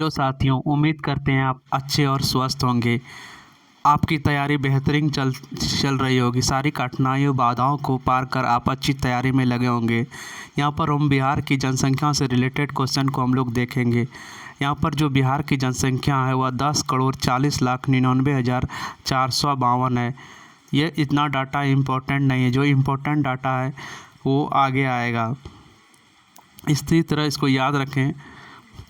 Hello साथियों, उम्मीद करते हैं आप अच्छे और स्वस्थ होंगे। आपकी तैयारी बेहतरीन चल रही होगी। सारी कठिनाइयों बाधाओं को पार कर आप अच्छी तैयारी में लगे होंगे। यहाँ पर हम बिहार की जनसंख्या से रिलेटेड क्वेश्चन को हम लोग देखेंगे। यहाँ पर जो बिहार की जनसंख्या है वह 10,40,99,452 है। ये इतना डाटा इम्पोर्टेंट नहीं है, जो इम्पोर्टेंट डाटा है वो आगे आएगा। इसी तरह इसको याद रखें।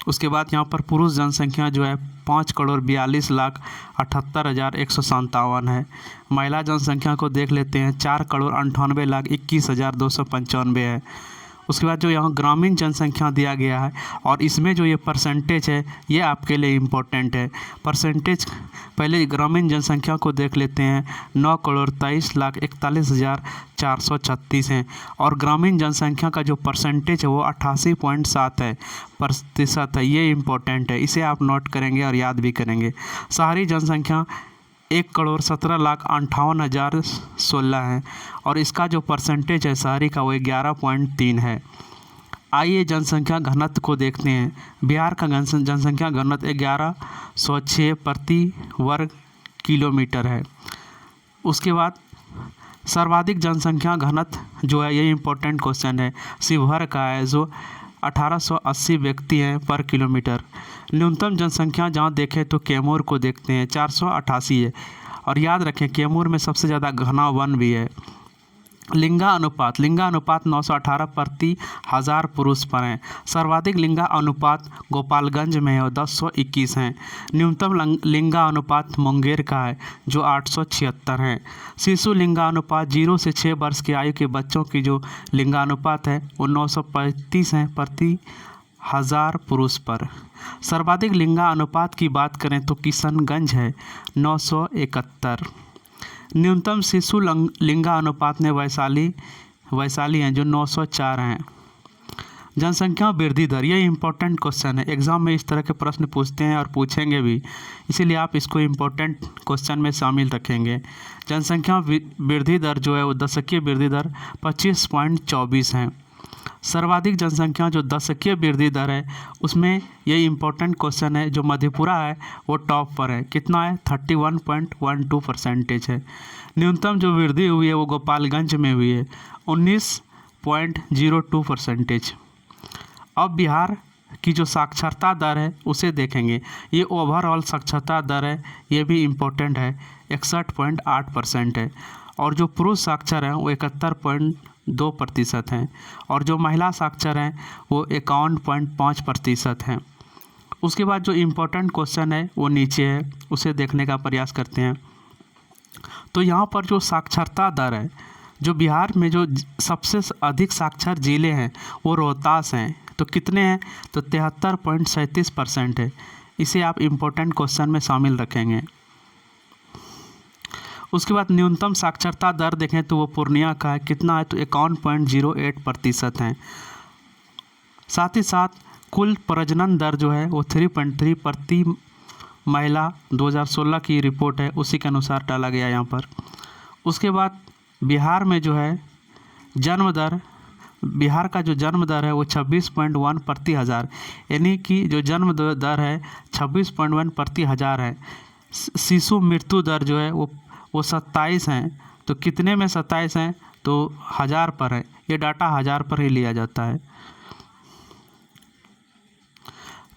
उसके बाद यहाँ पर पुरुष जनसंख्या जो है 5,42,78,157 है। महिला जनसंख्या को देख लेते हैं, 4,98,21,295 है। उसके बाद जो यहाँ ग्रामीण जनसंख्या दिया गया है और इसमें जो ये परसेंटेज है ये आपके लिए इम्पोर्टेंट है। परसेंटेज पहले ग्रामीण जनसंख्या को देख लेते हैं, 9,23,41,436 हैं और ग्रामीण जनसंख्या का जो परसेंटेज है वो 88.7 है प्रतिशत है। ये इम्पोर्टेंट है, इसे आप नोट करेंगे और याद भी करेंगे। शहरी जनसंख्या 1,17,58,016 है और इसका जो परसेंटेज है शहरी का वो 11.3 है। आइए जनसंख्या घनत्व को देखते हैं। बिहार का जनसंख्या घनत्व 1106 प्रति वर्ग किलोमीटर है। उसके बाद सर्वाधिक जनसंख्या घनत्व जो है ये इम्पोर्टेंट क्वेश्चन है, शिवहर का है जो 1880 व्यक्ति हैं पर किलोमीटर। न्यूनतम जनसंख्या जहाँ देखें तो कैमूर को देखते हैं, 488 है और याद रखें कैमूर में सबसे ज़्यादा घना वन भी है। लिंगानुपात 918 प्रति हज़ार पुरुष पर हैं। सर्वाधिक लिंगानुपात गोपालगंज में है और 1021 हैं। न्यूनतम लिंगानुपात मुंगेर का है जो 876 है। शिशु लिंगानुपात 0 से 6 वर्ष की आयु के बच्चों की जो लिंगानुपात है वो 935 हैं प्रति हज़ार पुरुष पर। सर्वाधिक लिंगानुपात की बात करें तो किशनगंज है 971। न्यूनतम शिशु लिंगानुपात में वैशाली हैं जो 904 हैं। जनसंख्या वृद्धि दर, ये इम्पोर्टेंट क्वेश्चन है, एग्ज़ाम में इस तरह के प्रश्न पूछते हैं और पूछेंगे भी, इसीलिए आप इसको इम्पोर्टेंट क्वेश्चन में शामिल रखेंगे। जनसंख्या वृद्धि दर जो है वो दशकीय वृद्धि दर 25.24 है। सर्वाधिक जनसंख्या जो दशकीय वृद्धि दर है उसमें ये इम्पोर्टेंट क्वेश्चन है, जो मधेपुरा है वो टॉप पर है, कितना है 31.12% है। न्यूनतम जो वृद्धि हुई है वो गोपालगंज में हुई है 19.02%। अब बिहार की जो साक्षरता दर है उसे देखेंगे। ये ओवरऑल साक्षरता दर है, ये भी इम्पोर्टेंट है, 61.8% है और जो पुरुष साक्षर हैं वो 71.2% हैं और जो महिला साक्षर हैं वो 51.5% हैं। उसके बाद जो इम्पोर्टेंट क्वेश्चन है वो नीचे है, उसे देखने का प्रयास करते हैं। तो यहाँ पर जो साक्षरता दर है, जो बिहार में जो सबसे अधिक साक्षर जिले हैं वो रोहतास हैं, तो कितने हैं तो 73.37% है। इसे आप इम्पोर्टेंट क्वेश्चन में शामिल रखेंगे। उसके बाद न्यूनतम साक्षरता दर देखें तो वो पूर्णिया का है, कितना है तो 51.08% है। साथ ही साथ कुल प्रजनन दर जो है वो 3.3 प्रति महिला 2016 की रिपोर्ट है, उसी के अनुसार डाला गया यहाँ पर। उसके बाद बिहार में जो है जन्म दर, बिहार का जो जन्म दर है वो 26.1 प्रति हज़ार, यानी कि जो जन्म दर है 26.1 प्रति हज़ार है। शिशु मृत्यु दर जो है वो 27 हैं, तो कितने में 27 हैं तो 1000 पर है, ये डाटा 1000 पर ही लिया जाता है।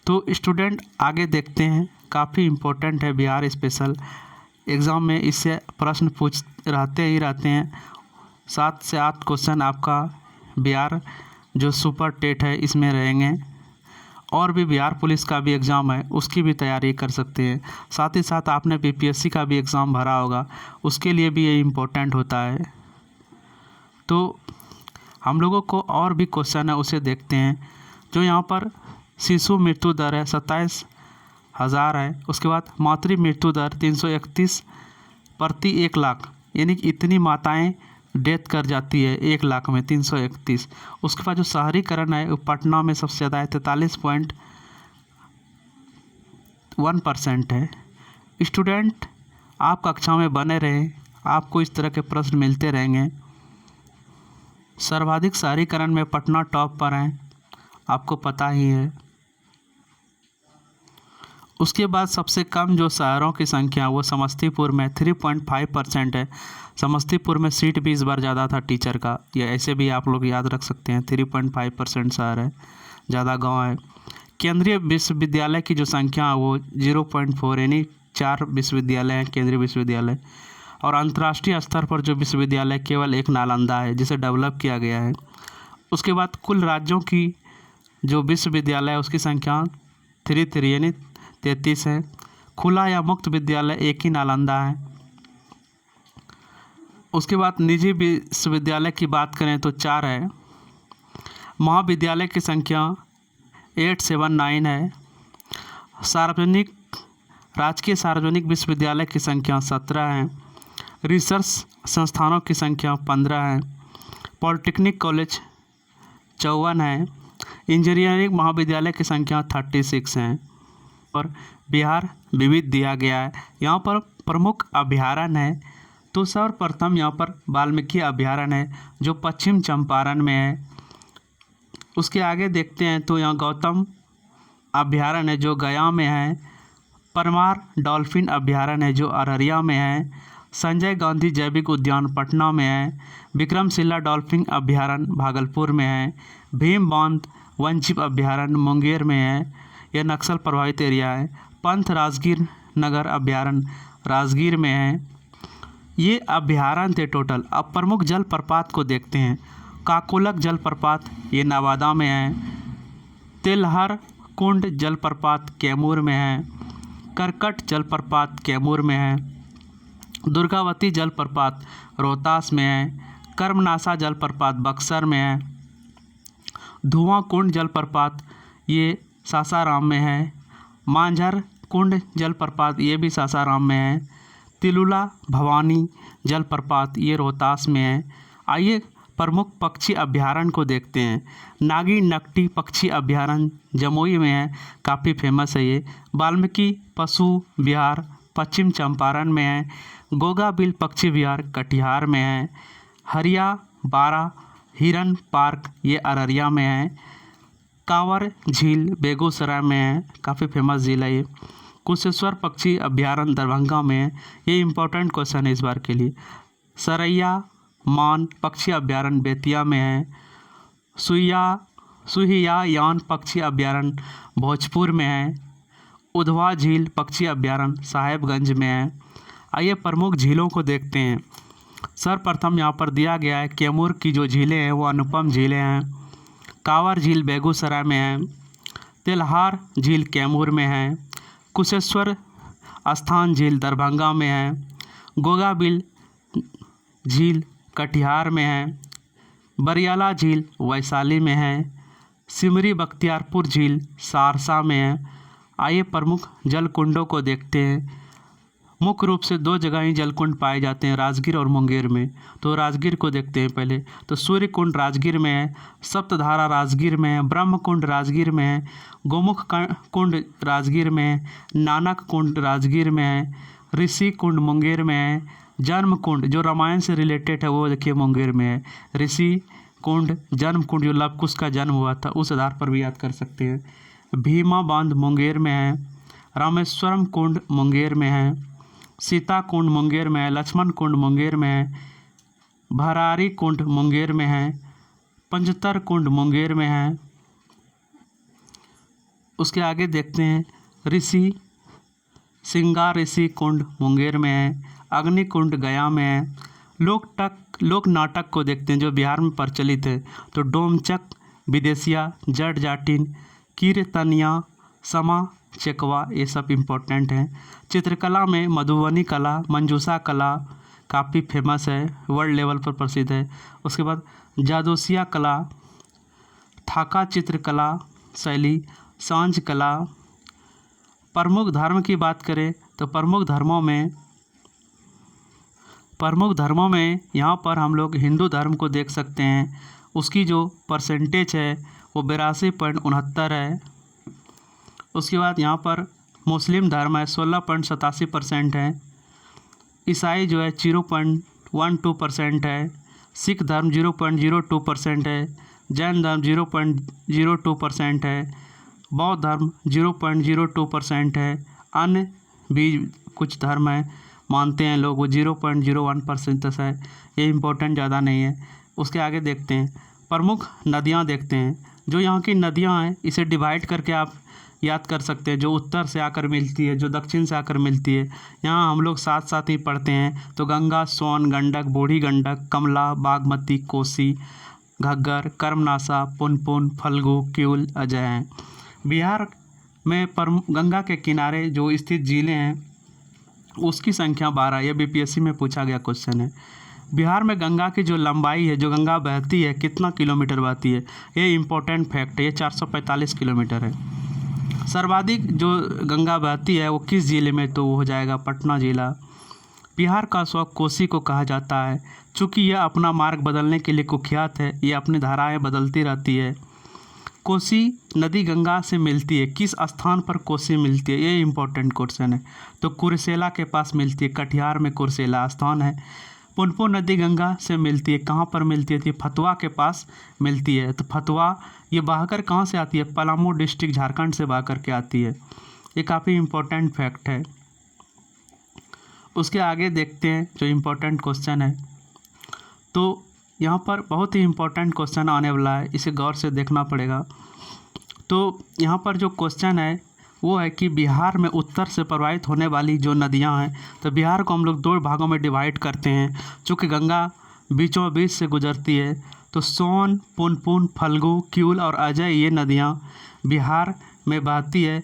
तो स्टूडेंट आगे देखते हैं, काफ़ी इम्पोर्टेंट है बिहार स्पेशल, एग्ज़ाम में इससे प्रश्न पूछ रहते हैं। 7 से 8 क्वेश्चन आपका बिहार जो सुपर टेट है इसमें रहेंगे और भी बिहार पुलिस का भी एग्ज़ाम है उसकी भी तैयारी कर सकते हैं। साथ ही साथ आपने बीपीएससी का भी एग्ज़ाम भरा होगा, उसके लिए भी ये इम्पोर्टेंट होता है। तो हम लोगों को और भी क्वेश्चन है उसे देखते हैं। जो यहाँ पर शिशु मृत्यु दर है 27,000 है। उसके बाद मातृ मृत्यु दर 331 प्रति 1 लाख, यानी कि इतनी माताएं डेथ कर जाती है 1 लाख में, 331। उसके बाद जो शहरीकरण है वो पटना में सबसे ज़्यादा है, 43.1% है। स्टूडेंट आप कक्षा में बने रहें, आपको इस तरह के प्रश्न मिलते रहेंगे। सर्वाधिक शहरीकरण में पटना टॉप पर है, आपको पता ही है। उसके बाद सबसे कम जो शहरों की संख्या वो समस्तीपुर में 3.5% है। समस्तीपुर में सीट भी इस बार ज़्यादा था टीचर का, या ऐसे भी आप लोग याद रख सकते हैं। 3.5% शहर है, ज़्यादा गांव है। केंद्रीय विश्वविद्यालय की जो संख्या है वो 0.4, यानी 4 विश्वविद्यालय हैं केंद्रीय विश्वविद्यालय। और अंतर्राष्ट्रीय स्तर पर जो विश्वविद्यालय केवल एक नालंदा है जिसे डेवलप किया गया है। उसके बाद कुल राज्यों की जो विश्वविद्यालय है उसकी संख्या 33 यानी 33 है। खुला या मुक्त विद्यालय एक ही नालंदा है। उसके बाद निजी विश्वविद्यालय की बात करें तो 4 है। महाविद्यालय की संख्या 879 है। राजकीय सार्वजनिक विश्वविद्यालय की संख्या 17 है। रिसर्च संस्थानों की संख्या 15 है। पॉलिटेक्निक कॉलेज 54 है। इंजीनियरिंग महाविद्यालय की संख्या 36 है। और बिहार विविध दिया गया है। यहाँ पर प्रमुख अभयारण्य है तो सर्वप्रथम यहाँ पर वाल्मीकि अभयारण्य है जो पश्चिम चंपारण में है। उसके आगे देखते हैं तो यहाँ गौतम अभयारण्य है जो गया में है। परमार डॉल्फिन अभयारण्य है जो अररिया में है। संजय गांधी जैविक उद्यान पटना में है। विक्रमशिला डॉल्फिन अभयारण्य भागलपुर में है। भीम बांध वन्यजीव अभयारण्य मुंगेर में है, यह नक्सल प्रभावित एरिया है। पंत राजगीर नगर अभयारण्य राजगीर में है। ये अभयारण्य थे टोटल। अब प्रमुख जलप्रपात को देखते हैं। काकोलक जलप्रपात ये नवादा में है। तिलहर कुंड जलप्रपात कैमूर में है। करकट जलप्रपात कैमूर में है। दुर्गावती जलप्रपात रोहतास में है। कर्मनासा जलप्रपात बक्सर में है। धुआं कुंड जलप्रपात ये सासाराम में है। मांझर कुंड जलप्रपात ये भी सासाराम में है। तिलुला भवानी जलप्रपात ये रोहतास में है। आइए प्रमुख पक्षी अभयारण्य को देखते हैं। नागी नकटी पक्षी अभयारण्य जमुई में है, काफ़ी फेमस है ये। वाल्मीकि पशु विहार पश्चिम चंपारण में है। गोगाबिल पक्षी विहार कटिहार में है। हरिया बारा हिरन पार्क ये अररिया में है। कांवर झील बेगूसराय में है, काफ़ी फेमस झील है ये। कुशेश्वर पक्षी अभयारण्य दरभंगा में है, ये इम्पोर्टेंट क्वेश्चन है इस बार के लिए। सरैया मान पक्षी अभयारण्य बेतिया में है। सुहिया यान पक्षी अभयारण्य भोजपुर में है। उधवा झील पक्षी अभयारण्य साहेबगंज में है। आइए प्रमुख झीलों को देखते हैं। सर्वप्रथम यहाँ पर दिया गया है कैमूर की जो झीलें हैं वो अनुपम झीलें हैं। कांवर झील बेगूसराय में है। तिलहार झील कैमूर में है। कुशेश्वर स्थान झील दरभंगा में है। गोगाबिल झील कटिहार में है। बरियाला झील वैशाली में है। सिमरी बख्तियारपुर झील सहरसा में है। आइए प्रमुख जलकुंडों को देखते हैं। मुख्य रूप से 2 जगह ही जलकुंड पाए जाते हैं, राजगीर और मुंगेर में। तो राजगीर को देखते हैं पहले। तो सूर्य कुंड राजगीर में है। सप्तधारा राजगीर में है। ब्रह्म कुंड राजगीर में है। गोमुख कुंड राजगीर में है। नानक कुंड राजगीर में है। ऋषि कुंड मुंगेर में है। जन्म कुंड जो रामायण से रिलेटेड है वो देखिए मुंगेर में है। ऋषि कुंड जन्म कुंड जो लव कुश का जन्म हुआ था उस आधार पर भी याद कर सकते हैं। भीमा बांध मुंगेर में है। रामेश्वरम कुंड मुंगेर में है। सीता कुंड मुंगेर में है। लक्ष्मण कुंड मुंगेर में है। भरारी कुंड मुंगेर में है। पंचतर कुंड मुंगेर में है। उसके आगे देखते हैं ऋषि सिंगार ऋषि कुंड मुंगेर में है। अग्नि कुंड गया में है। लोक नाटक को देखते हैं जो बिहार में प्रचलित है। तो डोमचक विदेशिया जट जाटिन कीर्तनिया समा चेकवा ये सब इम्पोर्टेंट हैं। चित्रकला में मधुबनी कला मंजूषा कला काफ़ी फेमस है, वर्ल्ड लेवल पर प्रसिद्ध है। उसके बाद जादोसिया कला थाका चित्रकला शैली सांझ कला। प्रमुख धर्म की बात करें तो प्रमुख धर्मों में यहाँ पर हम लोग हिंदू धर्म को देख सकते हैं। उसकी जो परसेंटेज है वो 82.69 है। उसके बाद यहाँ पर मुस्लिम धर्म है 16.87% है। ईसाई जो है 0.12% है। सिख धर्म 0.02% है। जैन धर्म 0.02% है। बौद्ध धर्म 0.02% है। अन्य भी कुछ धर्म है मानते हैं लोग, वो 0.01% है। ये इम्पोर्टेंट ज़्यादा नहीं है। उसके आगे देखते हैं प्रमुख नदियाँ देखते हैं। जो यहाँ की नदियाँ हैं इसे डिवाइड करके आप याद कर सकते हैं। जो उत्तर से आकर मिलती है, जो दक्षिण से आकर मिलती है, यहाँ हम लोग साथ साथ ही पढ़ते हैं। तो गंगा, सोन, गंडक, बूढ़ी गंडक, कमला, बागमती, कोसी, घग्गर, कर्मनाशा, पुनपुन, फल्गु, क्यूल, अजय हैं। बिहार में गंगा के किनारे जो स्थित जिले हैं उसकी संख्या 12। यह बीपीएससी में पूछा गया क्वेश्चन है। बिहार में गंगा की जो लंबाई है, जो गंगा बहती है, कितना किलोमीटर बहती है, ये इम्पोर्टेंट फैक्ट है। ये 445 किलोमीटर है। सर्वाधिक जो गंगा बहती है वो किस ज़िले में, तो वो हो जाएगा पटना ज़िला। बिहार का स्वर्ग कोसी को कहा जाता है। चूँकि यह अपना मार्ग बदलने के लिए कुख्यात है, ये अपनी धाराएं बदलती रहती है। कोसी नदी गंगा से मिलती है, किस स्थान पर कोसी मिलती है, ये इम्पोर्टेंट क्वेश्चन है। तो कुर्सेला के पास मिलती है, कटिहार में कुर्सेला स्थान है। पुनपुन नदी गंगा से मिलती है, कहाँ पर मिलती है, फतुआ के पास मिलती है। तो फतुआ ये बहकर कहाँ से आती है, पलामू डिस्ट्रिक्ट झारखंड से बहकर के आती है। ये काफ़ी इम्पोर्टेंट फैक्ट है। उसके आगे देखते हैं जो इम्पोर्टेंट क्वेश्चन है। तो यहाँ पर बहुत ही इम्पोर्टेंट क्वेश्चन आने वाला है, इसे गौर से देखना पड़ेगा। तो यहाँ पर जो क्वेश्चन है वो है कि बिहार में उत्तर से प्रवाहित होने वाली जो नदियाँ हैं, तो बिहार को हम लोग 2 भागों में डिवाइड करते हैं। चूँकि गंगा बीचों बीच से गुजरती है, तो सोन, पुनपुन, फल्गु, क्यूल और अजय ये नदियाँ बिहार में बहती है।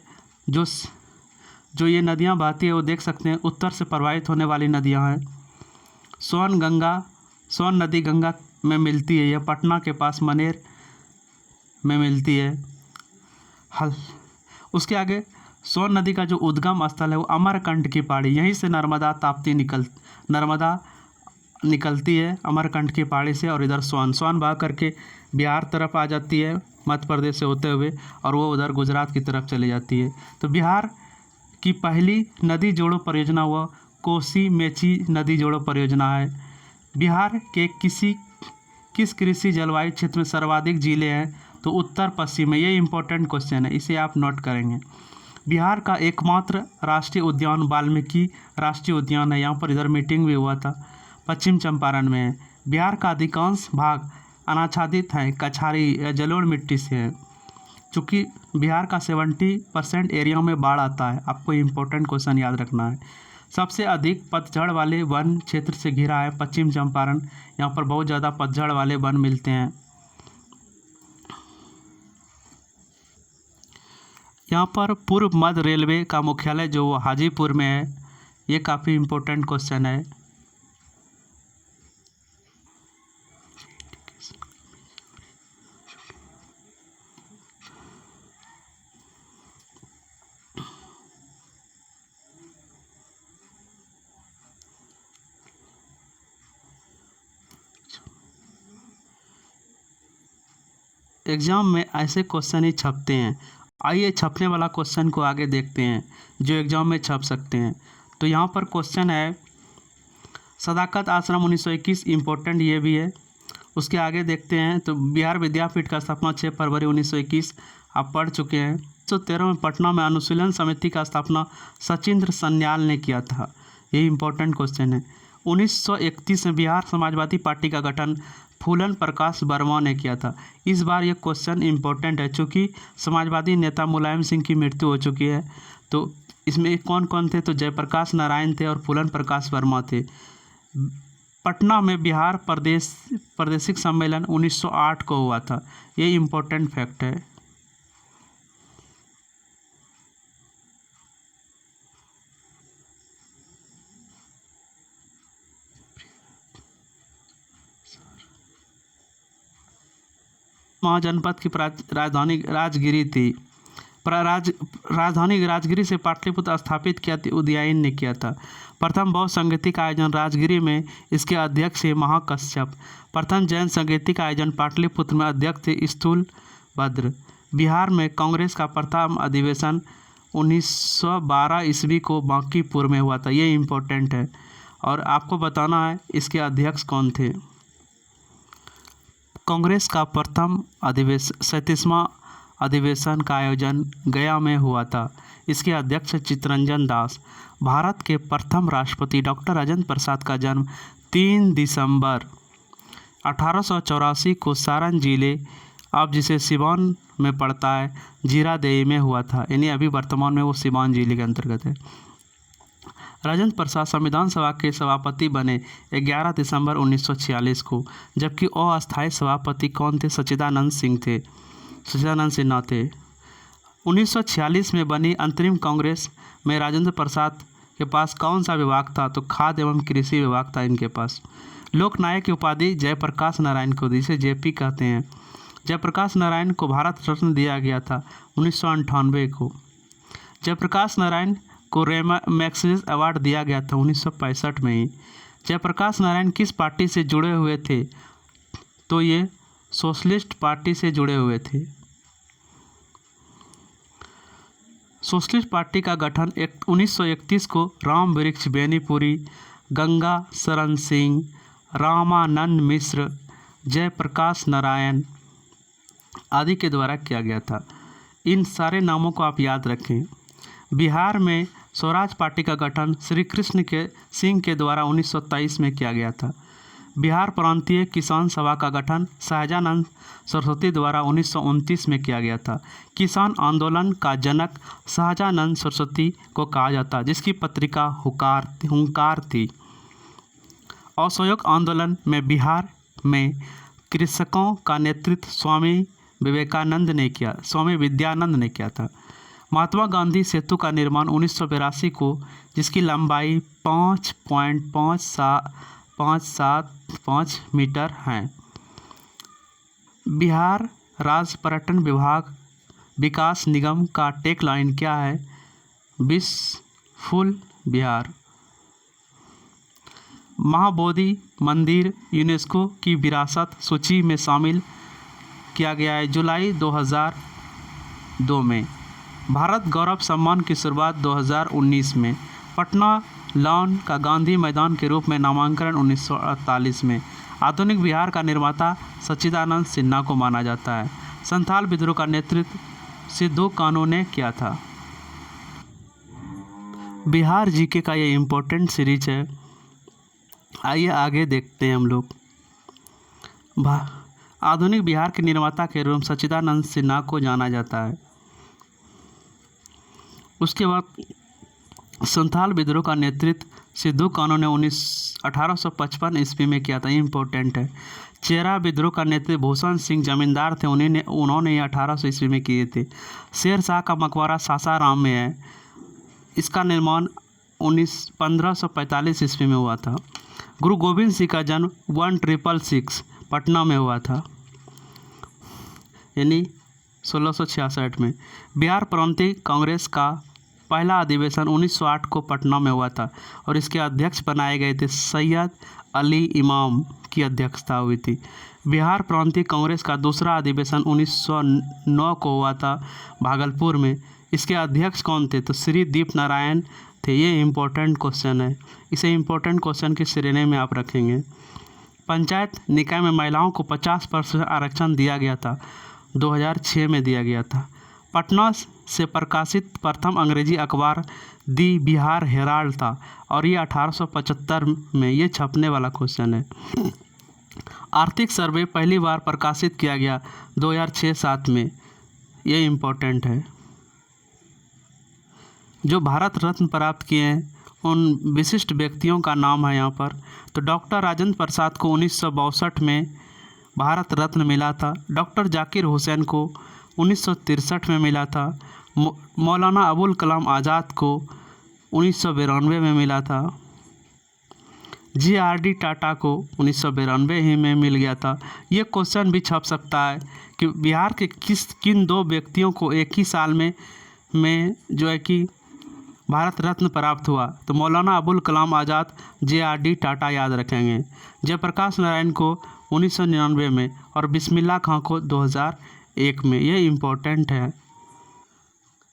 जो ये नदियाँ बहती है वो देख सकते हैं उत्तर से प्रवाहित होने वाली नदियाँ हैं। सोन नदी गंगा में मिलती है, यह पटना के पास मनेर में मिलती है। उसके आगे सोन नदी का जो उद्गम स्थल है वो अमरकंटक की पहाड़ी, यहीं से नर्मदा निकलती है अमरकंटक की पहाड़ी से, और इधर सोन बह करके बिहार तरफ आ जाती है मध्य प्रदेश से होते हुए, और वो उधर गुजरात की तरफ चली जाती है। तो बिहार की पहली नदी जोड़ो परियोजना वो कोसी मेची नदी जोड़ो परियोजना है। बिहार के किस कृषि जलवायु क्षेत्र में सर्वाधिक जिले हैं, तो उत्तर पश्चिम में। ये इम्पोर्टेंट क्वेश्चन है, इसे आप नोट करेंगे। बिहार का एकमात्र राष्ट्रीय उद्यान वाल्मीकि राष्ट्रीय उद्यान है। यहाँ पर इधर मीटिंग भी हुआ था, पश्चिम चंपारण में है। बिहार का अधिकांश भाग अनाच्छादित है, कछारी या जलोढ़ मिट्टी से है। चूँकि बिहार का 70% एरिया में बाढ़ आता है, आपको इम्पोर्टेंट क्वेश्चन याद रखना है। सबसे अधिक पतझड़ वाले वन क्षेत्र से घिरा है पश्चिम चंपारण, यहाँ पर बहुत ज़्यादा पतझड़ वाले वन मिलते हैं। यहाँ पर पूर्व मध्य रेलवे का मुख्यालय जो हाजीपुर में है, ये काफ़ी इम्पोर्टेंट क्वेश्चन है। एग्ज़ाम में ऐसे क्वेश्चन ही छपते हैं। आइए छपने वाला क्वेश्चन को आगे देखते हैं जो एग्ज़ाम में छप सकते हैं। तो यहाँ पर क्वेश्चन है सदाकत आश्रम 1921, इम्पोर्टेंट ये भी है। उसके आगे देखते हैं तो बिहार विद्यापीठ का स्थापना 6 फरवरी 1921, आप पढ़ चुके हैं। 1913 में पटना में अनुशीलन समिति का स्थापना सचिंद्र सन्याल ने किया था, ये इम्पोर्टेंट क्वेश्चन है। 1931 में बिहार समाजवादी पार्टी का गठन फूलन प्रकाश वर्मा ने किया था। इस बार ये क्वेश्चन इम्पोर्टेंट है चूँकि समाजवादी नेता मुलायम सिंह की मृत्यु हो चुकी है। तो इसमें कौन कौन थे, तो जयप्रकाश नारायण थे और फूलन प्रकाश वर्मा थे। पटना में बिहार प्रादेशिक सम्मेलन 1908 को हुआ था, ये इम्पोर्टेंट फैक्ट है। महाजनपद की राजधानी राजगिरी थी। राजधानी राजगिरी से पाटलिपुत्र स्थापित किया उदयन ने किया था। प्रथम बौद्ध संगीति का आयोजन राजगिरी में, इसके अध्यक्ष थे महाकश्यप। प्रथम जैन संगीति का आयोजन पाटलिपुत्र में, अध्यक्ष थे स्थूलभद्र। बिहार में कांग्रेस का प्रथम अधिवेशन 1912 ईस्वी को बांकीपुर में हुआ था, ये इम्पोर्टेंट है और आपको बताना है इसके अध्यक्ष कौन थे। कांग्रेस का प्रथम अधिवेशन 37वां अधिवेशन का आयोजन गया में हुआ था। इसके अध्यक्ष चित्तरंजन दास। भारत के प्रथम राष्ट्रपति डॉक्टर राजेंद्र प्रसाद का जन्म 3 दिसंबर 1884 को सारण जिले, अब जिसे सिवान में पड़ता है, जीरादेई में हुआ था। यानी अभी वर्तमान में वो सिवान जिले के अंतर्गत है। राजेंद्र प्रसाद संविधान सभा के सभापति बने 11 दिसंबर 1946 को, जबकि अस्थायी सभापति कौन थे? सच्चिदानंद सिन्हा थे। 1946 में बनी अंतरिम कांग्रेस में राजेंद्र प्रसाद के पास कौन सा विभाग था? तो खाद्य एवं कृषि विभाग था इनके पास। लोकनायक की उपाधि जयप्रकाश नारायण को, जिसे जेपी कहते हैं। जयप्रकाश नारायण को भारत रत्न दिया गया था 1998 को। जयप्रकाश नारायण को मैग्सेसे अवार्ड दिया गया था 1965 में ही। जयप्रकाश नारायण किस पार्टी से जुड़े हुए थे? तो ये सोशलिस्ट पार्टी से जुड़े हुए थे। सोशलिस्ट पार्टी का गठन 1931 को राम वृक्ष बेनीपुरी, गंगा शरण सिंह, रामानंद मिश्र, जयप्रकाश नारायण आदि के द्वारा किया गया था। इन सारे नामों को आप याद रखें। बिहार में स्वराज पार्टी का गठन श्री कृष्ण सिंह के द्वारा 1923 में किया गया था। बिहार प्रांतीय किसान सभा का गठन सहजानंद सरस्वती द्वारा 1929 में किया गया था। किसान आंदोलन का जनक सहजानंद सरस्वती को कहा जाता, जिसकी पत्रिका हुंकार थी। असहयोग आंदोलन में बिहार में कृषकों का नेतृत्व स्वामी विद्यानंद ने किया था। महात्मा गांधी सेतु का निर्माण 1982 को, जिसकी लंबाई 5.575 मीटर है। बिहार राज्य पर्यटन विभाग विकास निगम का टैगलाइन क्या है? विश्वफुल बिहार। महाबोधि मंदिर यूनेस्को की विरासत सूची में शामिल किया गया है जुलाई 2002 में। भारत गौरव सम्मान की शुरुआत 2019 में। पटना लॉन का गांधी मैदान के रूप में नामांकन 1948 में। आधुनिक बिहार का निर्माता सच्चिदानंद सिन्हा को माना जाता है। संथाल विद्रोह का नेतृत्व सिद्धू कान्हू ने किया था। बिहार जीके का ये इम्पोर्टेंट सीरीज है। आइए आगे देखते हैं हम लोग। आधुनिक बिहार के निर्माता के रूप में सच्चिदानंद सिन्हा को जाना जाता है। उसके बाद संथाल विद्रोह का नेतृत्व सिद्धू कान्हू ने 1855 ईस्वी में किया था। इम्पोर्टेंट है। चेरा विद्रोह का नेतृत्व भूषण सिंह जमींदार थे, उन्होंने 1800 ईस्वी में किए थे। शेर शाह का मकबरा सासाराम में है। इसका निर्माण 1545 ईस्वी में हुआ था। गुरु गोविंद सिंह का जन्म 1666 पटना में हुआ था, यानी 1666 में। बिहार प्रांतीय कांग्रेस का पहला अधिवेशन 1908 को पटना में हुआ था और इसके अध्यक्ष बनाए गए थे सैयद अली इमाम की अध्यक्षता हुई थी। बिहार प्रांतीय कांग्रेस का दूसरा अधिवेशन 1909 को हुआ था भागलपुर में। इसके अध्यक्ष कौन थे? तो श्री दीप नारायण थे। ये इम्पोर्टेंट क्वेश्चन है, इसे इम्पोर्टेंट क्वेश्चन की श्रेणी में आप रखेंगे। पंचायत निकाय में महिलाओं को 50% आरक्षण दिया गया था, 2006 में दिया गया था। पटना से प्रकाशित प्रथम अंग्रेजी अखबार दी बिहार हेराल्ड था और ये 1875 में ये छपने वाला क्वेश्चन है। आर्थिक सर्वे पहली बार प्रकाशित किया गया 2006-07 में, ये इम्पोर्टेंट है। जो भारत रत्न प्राप्त किए हैं उन विशिष्ट व्यक्तियों का नाम है यहाँ पर। तो डॉक्टर राजेंद्र प्रसाद को 1962 में भारत रत्न मिला था। डॉक्टर जाकिर हुसैन को 1963 में मिला था। मौलाना अबुल कलाम आज़ाद को 1992 में मिला था। JRD टाटा को 1992 ही में मिल गया था। ये क्वेश्चन भी छप सकता है कि बिहार के किन दो व्यक्तियों को एक ही साल में जो है कि भारत रत्न प्राप्त हुआ? तो मौलाना अबुल कलाम आज़ाद, JRD टाटा याद रखेंगे। जयप्रकाश नारायण को 1999 में और बिस्मिल्लाह खां को 2001 में। ये इम्पोर्टेंट है।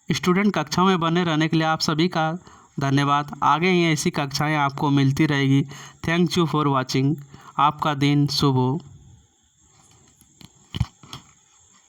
स्टूडेंट कक्षा में बने रहने के लिए आप सभी का धन्यवाद। आगे ही ऐसी कक्षाएं आपको मिलती रहेगी। Thank you for watching. आपका दिन शुभ हो।